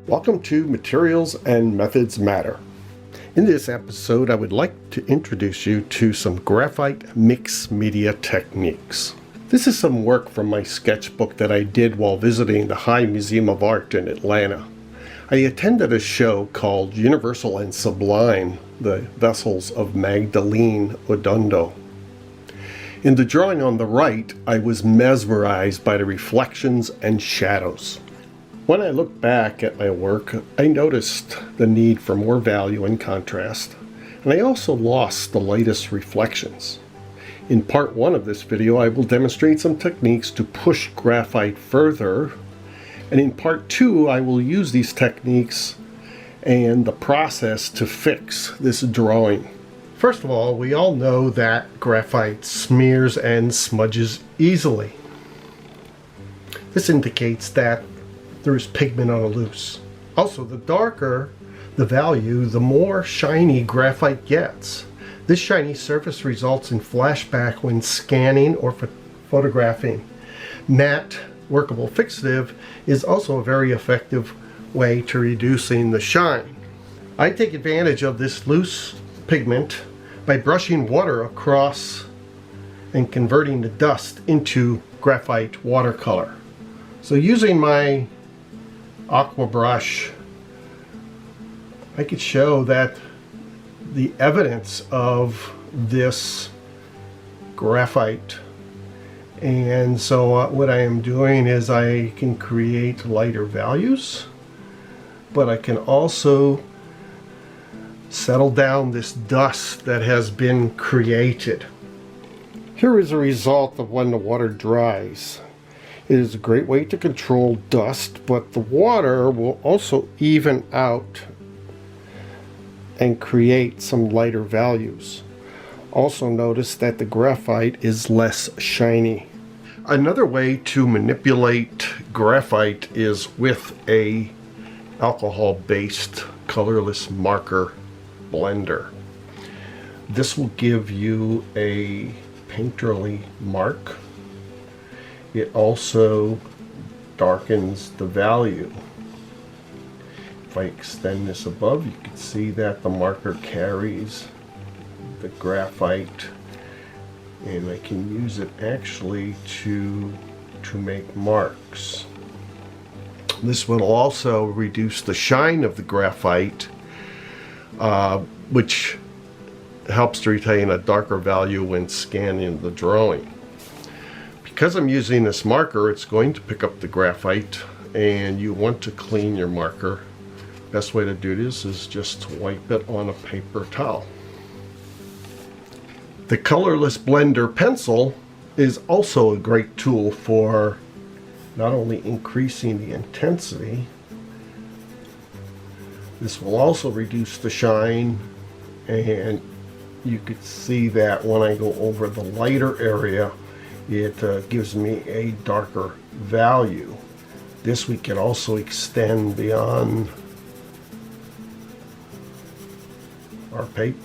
Welcome to Materials and Methods Matter. In this episode, I would like to introduce you to some graphite mixed media techniques. This is some work from my sketchbook that I did while visiting the High Museum of Art in Atlanta. I attended a show called Universal and Sublime, the Vessels of Magdalene Odundo. In the drawing on the right, I was mesmerized by the reflections and shadows. When I look back at my work, I noticed the need for more value and contrast, and I also lost the lightest reflections. In part 1 of this video, I will demonstrate some techniques to push graphite further, and in part 2, I will use these techniques and the process to fix this drawing. First of all, we all know that graphite smears and smudges easily. This indicates that there is pigment on the loose. Also, the darker the value, the more shiny graphite gets. This shiny surface results in flashback when scanning or photographing. Matte workable fixative is also a very effective way to reducing the shine. I take advantage of this loose pigment by brushing water across and converting the dust into graphite watercolor. So using my Aqua brush, I could show that the evidence of this graphite. And so what I am doing is I can create lighter values, but I can also settle down this dust that has been created. Here is a result of when the water dries. It is a great way to control dust, but the water will also even out and create some lighter values. Also notice that the graphite is less shiny. Another way to manipulate graphite is with a alcohol-based colorless marker blender. This will give you a painterly mark. It also darkens the value. If I extend this above, you can see that the marker carries the graphite, and I can use it actually to make marks. This will also reduce the shine of the graphite, which helps to retain a darker value when scanning the drawing. Because I'm using this marker, it's going to pick up the graphite, and you want to clean your marker. Best way to do this is just to wipe it on a paper towel. The Colorless Blender Pencil is also a great tool for not only increasing the intensity, this will also reduce the shine, and you could see that when I go over the lighter area, it gives me a darker value. This we can also extend beyond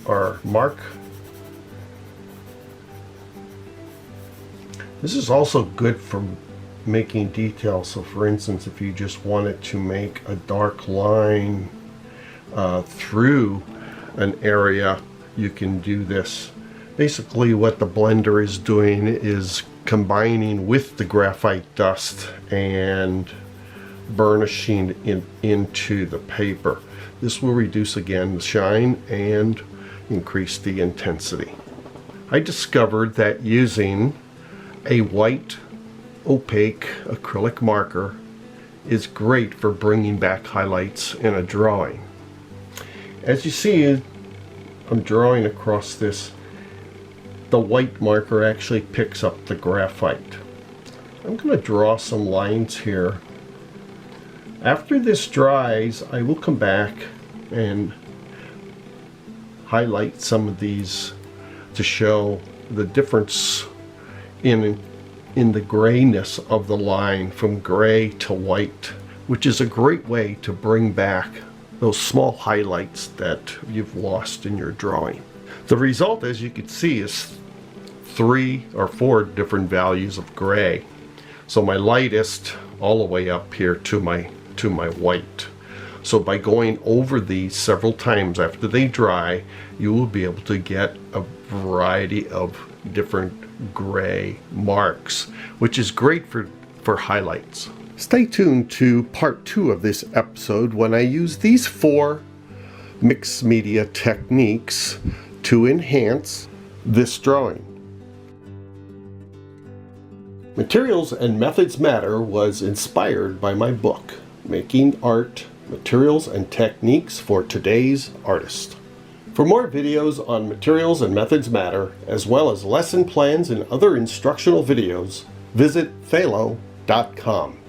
our mark. This is also good for making details. So for instance, if you just wanted to make a dark line through an area, you can do this. Basically what the blender is doing is combining with the graphite dust and burnishing into the paper. This will reduce again the shine and increase the intensity. I discovered that using a white opaque acrylic marker is great for bringing back highlights in a drawing. As you see, I'm drawing across this. The white marker actually picks up the graphite. I'm going to draw some lines here. After this dries, I will come back and highlight some of these to show the difference in the grayness of the line from gray to white, which is a great way to bring back those small highlights that you've lost in your drawing. The result, as you can see, is 3 or 4 different values of gray. So my lightest all the way up here to my white. So by going over these several times after they dry, you will be able to get a variety of different gray marks, which is great for highlights. Stay tuned to part 2 of this episode when I use these 4 mixed media techniques to enhance this drawing. Materials and Methods Matter was inspired by my book, Making Art, Materials and Techniques for Today's Artist. For more videos on Materials and Methods Matter, as well as lesson plans and other instructional videos, visit Thalo.com.